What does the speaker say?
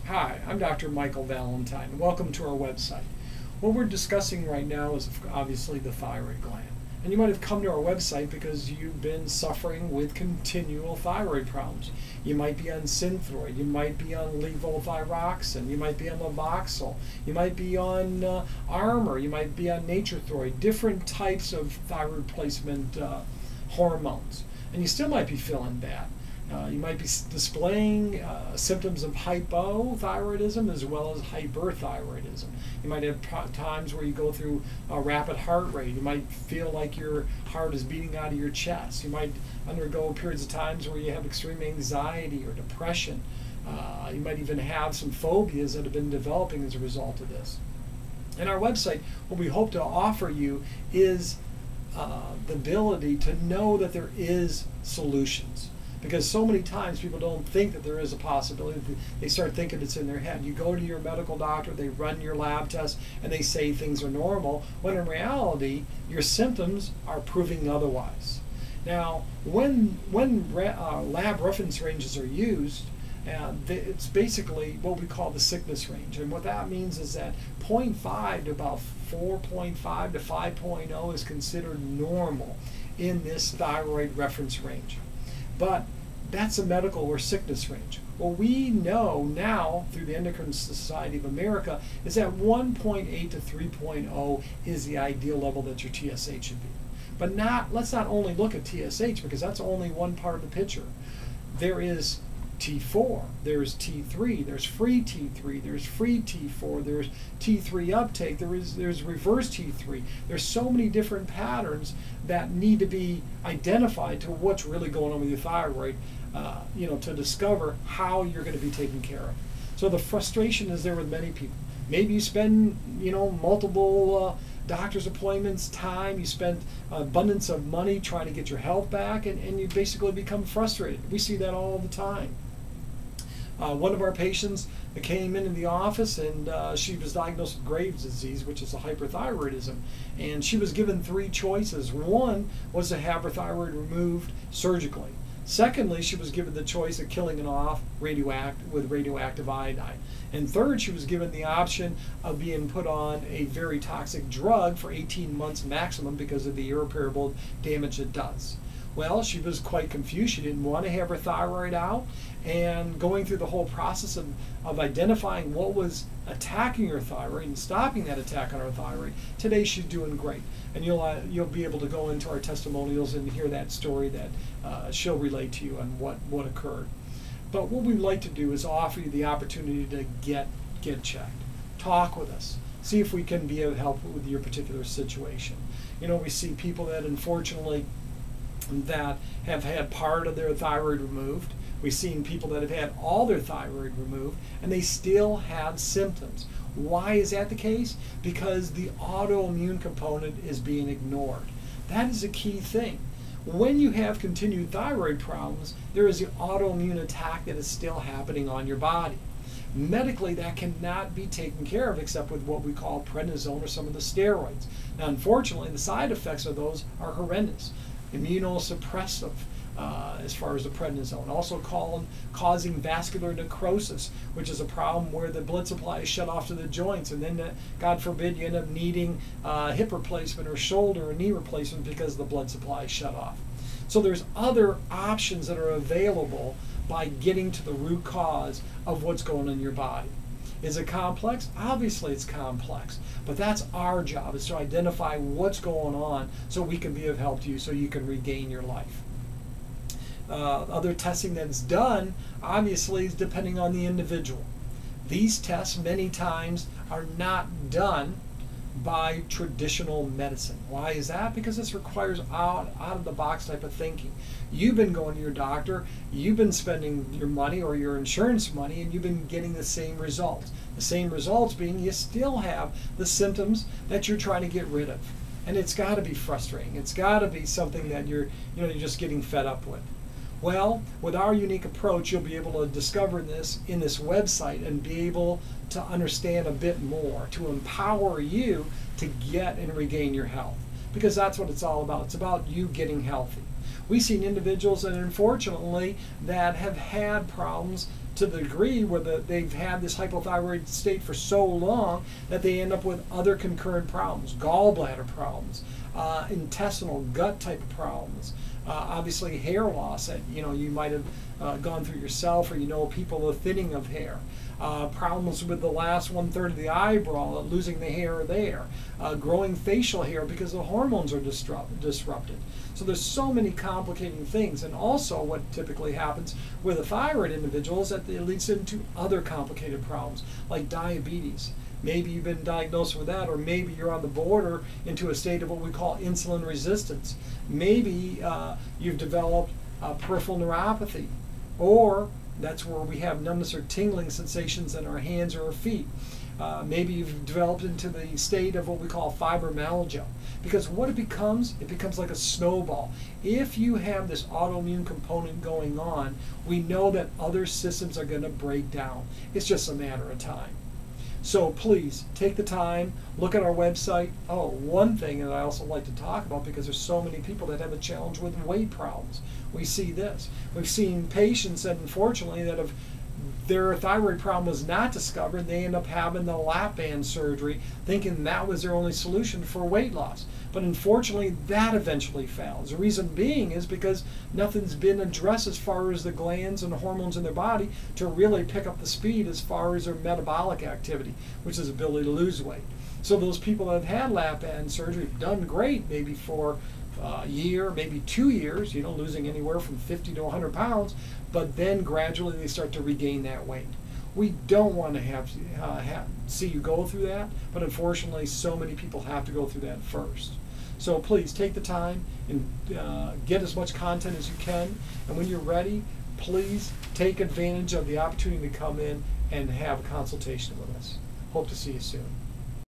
Hi, I'm Dr. Michael Valentine. Welcome to our website. What we're discussing right now is obviously the thyroid gland. And you might have come to our website because you've been suffering with continual thyroid problems. You might be on Synthroid, you might be on levothyroxine, you might be on Levoxyl, you might be on Armour, you might be on Nature-Throid, different types of thyroid replacement hormones. And you still might be feeling bad. You might be displaying symptoms of hypothyroidism as well as hyperthyroidism. You might have times where you go through a rapid heart rate. You might feel like your heart is beating out of your chest. You might undergo periods of times where you have extreme anxiety or depression. You might even have some phobias that have been developing as a result of this. And our website, what we hope to offer you is the ability to know that there is solutions. Because so many times people don't think that there is a possibility. They start thinking it's in their head. You go to your medical doctor, they run your lab tests, and they say things are normal, when in reality, your symptoms are proving otherwise. Now, when lab reference ranges are used, it's basically what we call the sickness range. And what that means is that 0.5 to about 4.5 to 5.0 is considered normal in this thyroid reference range. But that's a medical or sickness range. What we know now through the Endocrine Society of America is that 1.8 to 3.0 is the ideal level that your TSH should be. But let's not only look at TSH, because that's only one part of the picture. There is T4, there's T3, there's free T3, there's free T4, there's T3 uptake, there's reverse T3. There's so many different patterns that need to be identified to what's really going on with your thyroid, to discover how you're going to be taken care of. So the frustration is there with many people. Maybe you spend, multiple doctor's appointments, time, you spend abundance of money trying to get your health back, and you basically become frustrated. We see that all the time. One of our patients came into the office and she was diagnosed with Graves' disease, which is a hyperthyroidism, and she was given three choices. One was to have her thyroid removed surgically. Secondly, she was given the choice of killing it off with radioactive iodine. And third, she was given the option of being put on a very toxic drug for 18 months maximum because of the irreparable damage it does. Well, she was quite confused. She didn't want to have her thyroid out, and going through the whole process of identifying what was attacking her thyroid and stopping that attack on her thyroid, today she's doing great. And you'll be able to go into our testimonials and hear that story that she'll relate to you on what occurred. But what we'd like to do is offer you the opportunity to get checked. Talk with us. See if we can be of help with your particular situation. We see people that unfortunately that have had part of their thyroid removed. We've seen people that have had all their thyroid removed and they still have symptoms. Why is that the case? Because the autoimmune component is being ignored. That is a key thing. When you have continued thyroid problems, there is the autoimmune attack that is still happening on your body. Medically, that cannot be taken care of except with what we call prednisone or some of the steroids. Now, unfortunately, the side effects of those are horrendous. Immunosuppressive as far as the prednisone, also causing vascular necrosis, which is a problem where the blood supply is shut off to the joints, and then, God forbid, you end up needing hip replacement or shoulder or knee replacement because the blood supply is shut off. So there's other options that are available by getting to the root cause of what's going on in your body. Is it complex? Obviously it's complex, but that's our job, is to identify what's going on so we can be of help to you so you can regain your life. Other testing that's done, obviously, is depending on the individual. These tests many times are not done by traditional medicine. Why is that? Because this requires out-of-the-box type of thinking. You've been going to your doctor, you've been spending your money or your insurance money, and you've been getting the same results. The same results being you still have the symptoms that you're trying to get rid of. And it's got to be frustrating. It's got to be something that you're just getting fed up with. Well, with our unique approach, you'll be able to discover this in this website and be able to understand a bit more, to empower you to get and regain your health. Because that's what it's all about. It's about you getting healthy. We've seen individuals that unfortunately that have had problems to the degree where they've had this hypothyroid state for so long that they end up with other concurrent problems, gallbladder problems, intestinal gut type of problems, obviously hair loss that you might have gone through yourself, or people, the thinning of hair. Problems with the last 1/3 of the eyebrow, losing the hair there, growing facial hair because the hormones are disrupted. So there's so many complicating things, and also what typically happens with a thyroid individual is that it leads into other complicated problems like diabetes. Maybe you've been diagnosed with that, or maybe you're on the border into a state of what we call insulin resistance. Maybe you've developed peripheral neuropathy, or that's where we have numbness or tingling sensations in our hands or our feet. Maybe you've developed into the state of what we call fibromyalgia. Because what it becomes like a snowball. If you have this autoimmune component going on, we know that other systems are going to break down. It's just a matter of time. So please take the time, look at our website. Oh, one thing that I also like to talk about, because there's so many people that have a challenge with weight problems. We see this. We've seen patients that unfortunately that have their thyroid problem was not discovered. They end up having the lap band surgery, thinking that was their only solution for weight loss. But unfortunately, that eventually fails. The reason being is because nothing's been addressed as far as the glands and the hormones in their body to really pick up the speed as far as their metabolic activity, which is ability to lose weight. So those people that have had lap band surgery have done great, maybe for a year, maybe 2 years, losing anywhere from 50 to 100 pounds, but then gradually they start to regain that weight. We don't want to see you go through that, but unfortunately so many people have to go through that first. So please take the time and get as much content as you can, and when you're ready, please take advantage of the opportunity to come in and have a consultation with us. Hope to see you soon.